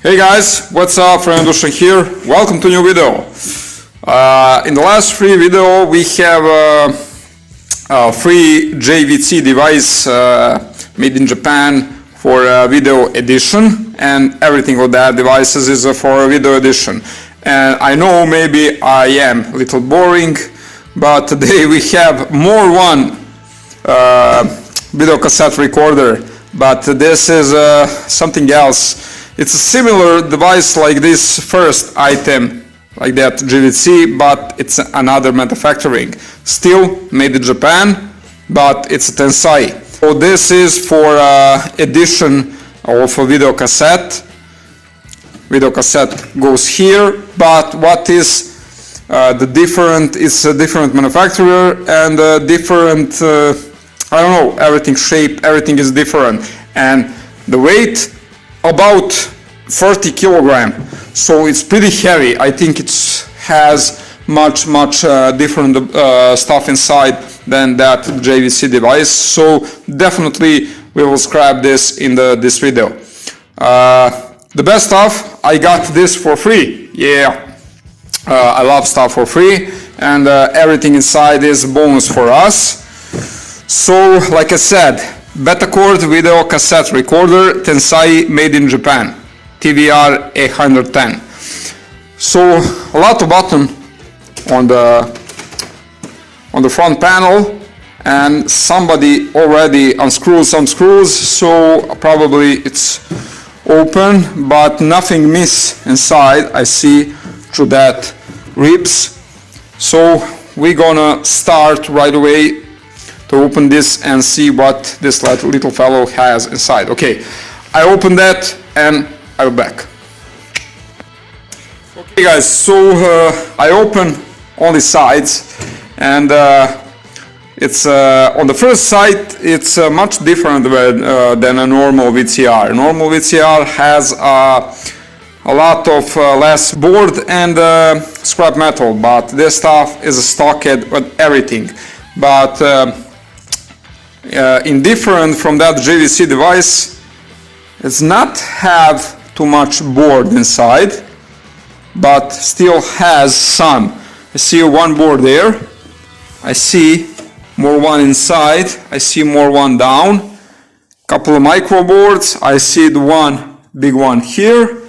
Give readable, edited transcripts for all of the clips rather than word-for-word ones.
Hey guys, what's up? Freinds here. Welcome to a new video. In the last free video we have a free JVC device made in Japan for video edition, and everything of that devices is for video edition. And I know maybe I am a little boring, but today we have more one video cassette recorder, but this is something else. It's a similar device like this first item, like that JVC, but it's another manufacturing. Still made in Japan, but it's a Tensai. So this is for edition of a video cassette. Video cassette goes here, but what is the different? It's a different manufacturer and different. I don't know. Everything shape, everything is different, and the weight. About 30 kilogram, so it's pretty heavy. I think it has much different stuff inside than that JVC device, so definitely we will scrap this in this video. The best stuff, I got this for free. Yeah, I love stuff for free, and everything inside is a bonus for us. So like I said, Betacord video cassette recorder, Tensai, made in Japan, Tvr 810. So a lot of button on the front panel, and somebody already unscrewed some screws, so probably it's open, but nothing miss inside. I see through that ribs. So we're gonna start right away to open this and see what this little fellow has inside. Okay, I open that and I'll be back. Okay guys, so I open only sides, and it's on the first side it's much different than a normal VCR. Normal VCR has a lot of less board and scrap metal, but this stuff is stocked with everything. But indifferent from that JVC device, it's not have too much board inside, but still has some. I see one board there, I see more one inside, I see more one down, couple of micro boards, I see the one big one here,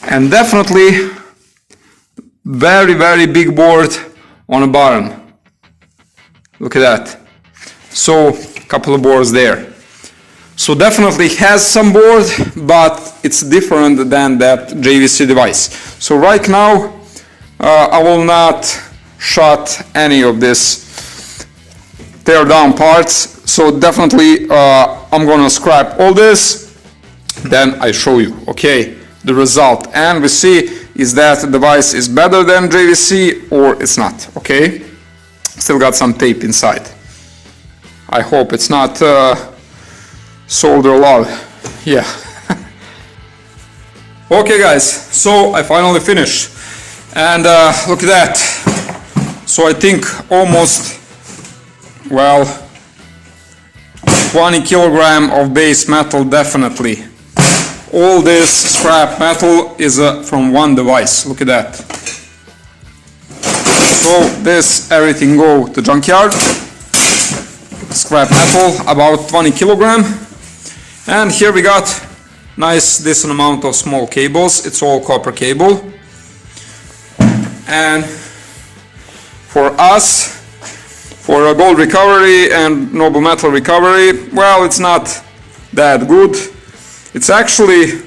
and definitely very big board on the bottom. Look at that. So couple of boards there. So definitely has some board, but it's different than that JVC device. So right now I will not shot any of this tear down parts. So definitely I'm gonna scrap all this, then I show you, okay, the result, and we see is that the device is better than JVC or it's not. Okay, still got some tape inside. I hope it's not solder love. Yeah. Okay guys, so I finally finished, and look at that. So I think almost, well, 20 kilogram of base metal definitely. All this scrap metal is from one device. Look at that. So this everything go to junkyard. Scrap metal about 20 kilogram, and here we got nice decent amount of small cables. It's all copper cable, and for us, for a gold recovery and noble metal recovery, well, it's not that good. It's actually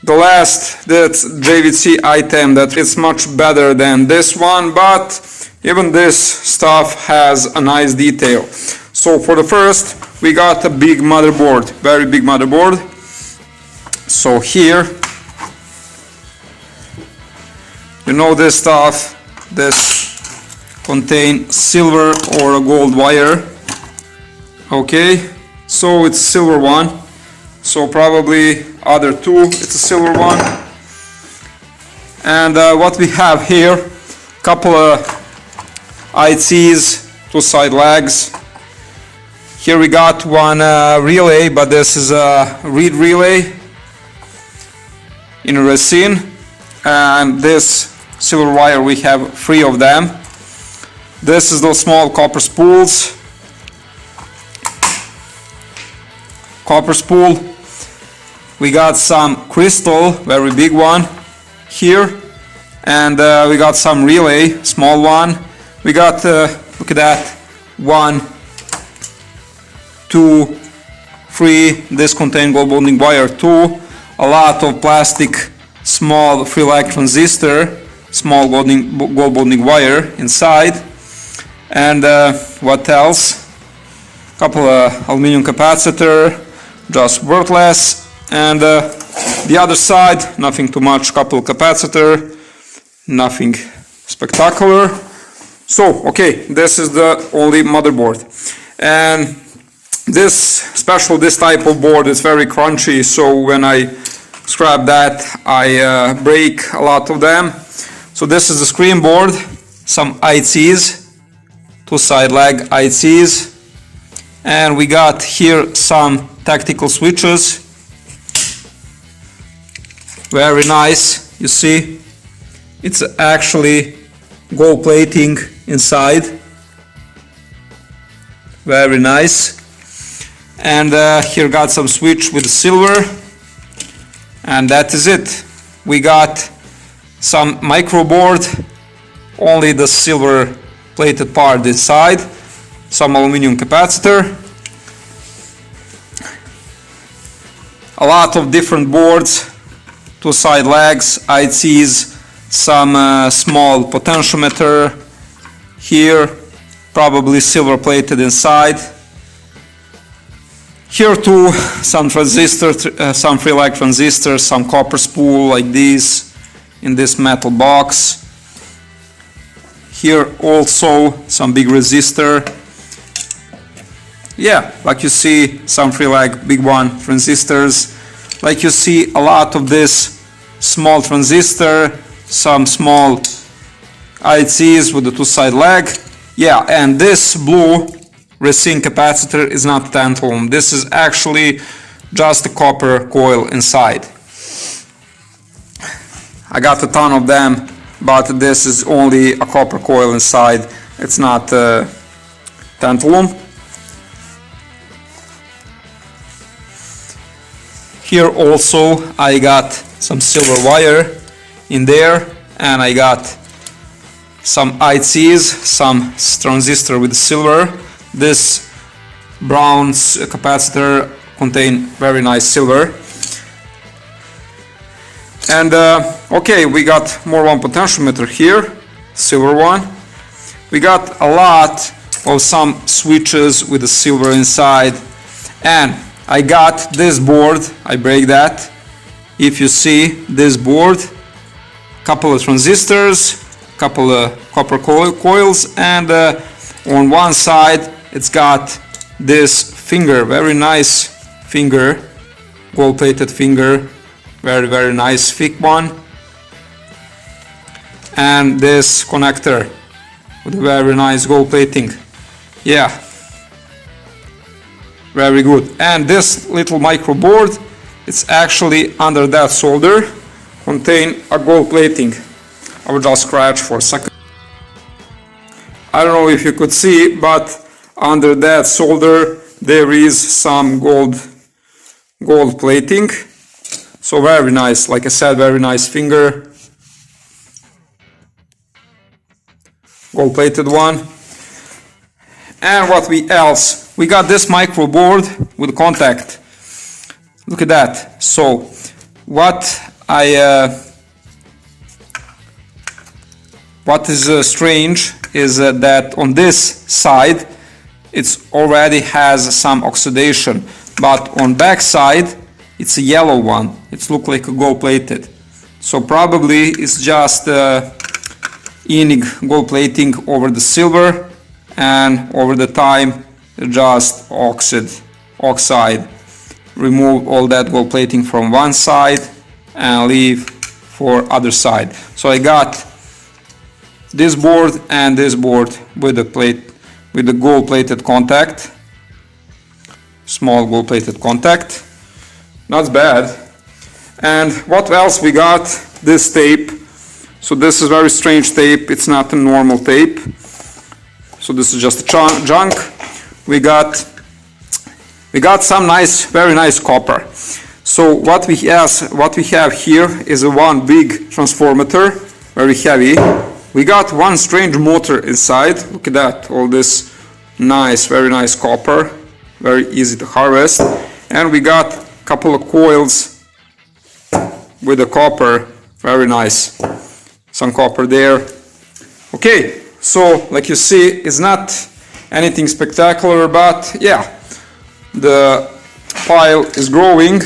the last that JVC item that is much better than this one, but even this stuff has a nice detail. So for the first, we got a big motherboard, very big motherboard. So here, you know this stuff, this contain silver or a gold wire. Okay, so it's a silver one. So probably other two, it's a silver one. And what we have here, couple of ICs, two side legs. Here we got one relay, but this is a reed relay. in resin, and this silver wire we have 3 of them. This is those small copper spools. Copper spool. We got some crystal, very big one here, and we got some relay, small one. We got, look at that, 1, 2, 3. This contains gold bonding wire 2. A lot of plastic, small free lag transistor, small gold bonding wire inside. And what else? Couple of aluminum capacitor, just worthless. And the other side, nothing too much, couple capacitor, nothing spectacular. So, okay, this is the only motherboard. And this type of board is very crunchy, so when I scrap that, I break a lot of them. So this is the screen board, some ICs, 2 side lag ICs, and we got here some tactical switches. Very nice, you see, it's actually gold plating inside. Very nice. And here got some switch with silver, and that is it. We got some micro board, only the silver plated part inside, some aluminum capacitor, a lot of different boards, 2 side lags, ICs, some small potentiometer here, probably silver plated inside. Here too, some transistors, some free lag transistors, some copper spool like this in this metal box. Here also some big resistor. Yeah, like you see, some free lag big one transistors. Like you see, a lot of this small transistor, some small ICs with the 2 side lag. Yeah, and this blue resin capacitor is not tantalum. This is actually just a copper coil inside. I got a ton of them, but this is only a copper coil inside. It's not tantalum. Here also I got some silver wire in there, and I got some ICs, some transistor with silver. This brown capacitor contain very nice silver. And okay, we got more one potentiometer here, silver one. We got a lot of some switches with the silver inside, and I got this board. I break that. If you see this board, couple of transistors, couple of copper coils, and on one side it's got this finger, very nice finger, gold plated finger, very nice thick one, and this connector with very nice gold plating. Yeah, very good. And this little micro board, it's actually under that solder, contain a gold plating. I will just scratch for a second. I don't know if you could see, but under that solder there is some gold plating. So very nice, like I said, very nice finger, gold plated one. And what else? We got this micro board with contact. Look at that. So what is strange is that on this side it's already has some oxidation, but on back side it's a yellow one. It looks like a gold plated. So probably it's just inning gold plating over the silver, and over the time just oxide. Remove all that gold plating from one side and leave for other side. So I got this board and this board with the gold plated contact, small gold plated contact. Not bad. And what else we got? This tape. So this is very strange tape, it's not a normal tape. So this is just a junk. We got some nice, very nice copper. So what we have here is a one big transformator, very heavy. We got one strange motor inside. Look at that, all this nice, very nice copper, very easy to harvest. And we got a couple of coils with the copper, very nice. Some copper there. Okay, so like you see, it's not anything spectacular, but yeah, the pile is growing.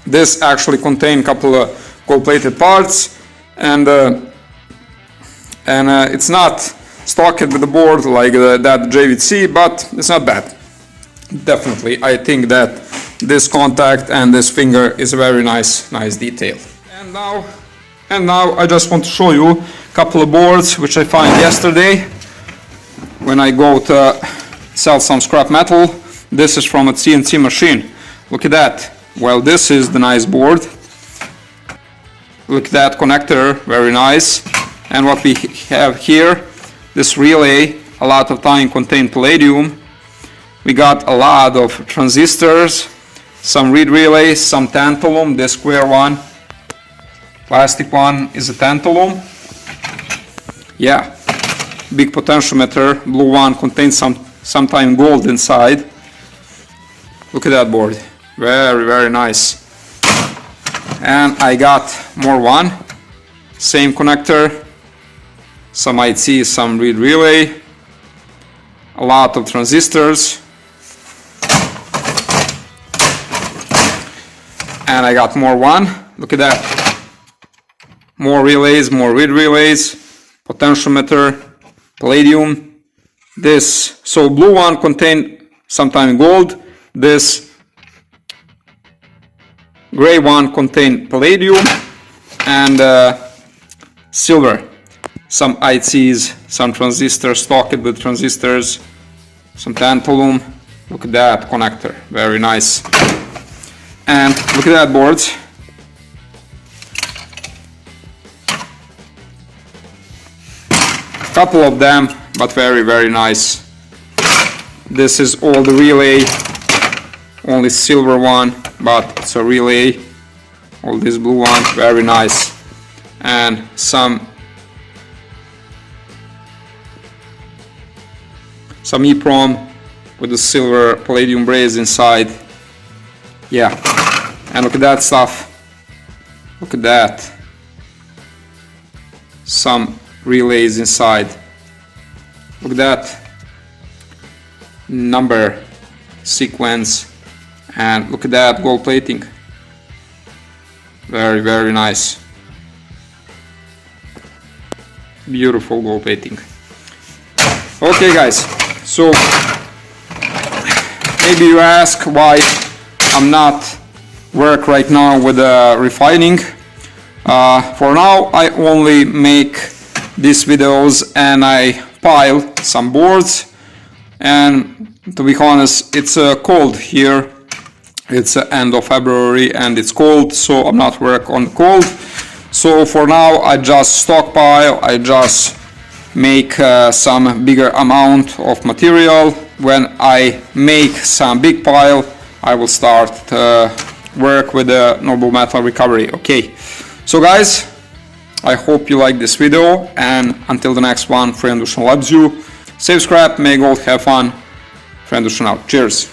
This actually contains a couple of gold-plated parts, and it's not stocked with the board like that JVC, but it's not bad. Definitely, I think that this contact and this finger is a very nice detail. And now I just want to show you a couple of boards which I found yesterday when I go to sell some scrap metal. This is from a CNC machine. Look at that. Well, this is the nice board. Look at that connector, very nice. And what we have here, this relay, a lot of time contained palladium. We got a lot of transistors, some reed relays, some tantalum, this square one. Plastic one is a tantalum. Yeah, big potentiometer. Blue one contains sometime gold inside. Look at that board, very nice. And I got more one, same connector, some IC, some reed relay, a lot of transistors. And I got more one. Look at that. More relays, more reed relays, potentiometer, palladium. This, so blue one contained sometime gold. This gray one contained palladium and silver. Some ICs, some transistors, stocked with transistors, some tantalum. Look at that connector, very nice. And look at that boards. Couple of them, but very nice. This is all the relay, only silver one, but it's a relay. All this blue one, very nice. And some EEPROM with the silver palladium braze inside. Yeah, and look at that stuff. Look at that. Some relays inside. Look at that. Number sequence, and look at that gold plating. Very nice. Beautiful gold plating. Okay guys, so maybe you ask why I'm not work right now with refining. For now I only make these videos and I pile some boards, and to be honest, it's cold here. It's end of February and it's cold, so I'm not work on cold. So for now I just stockpile, I just make some bigger amount of material. When I make some big pile, I will start work with the noble metal recovery. Okay, so guys, I hope you like this video, and until the next one, friend Dusan loves you. Save scrap, may gold, have fun. Friend Dusan out. Cheers.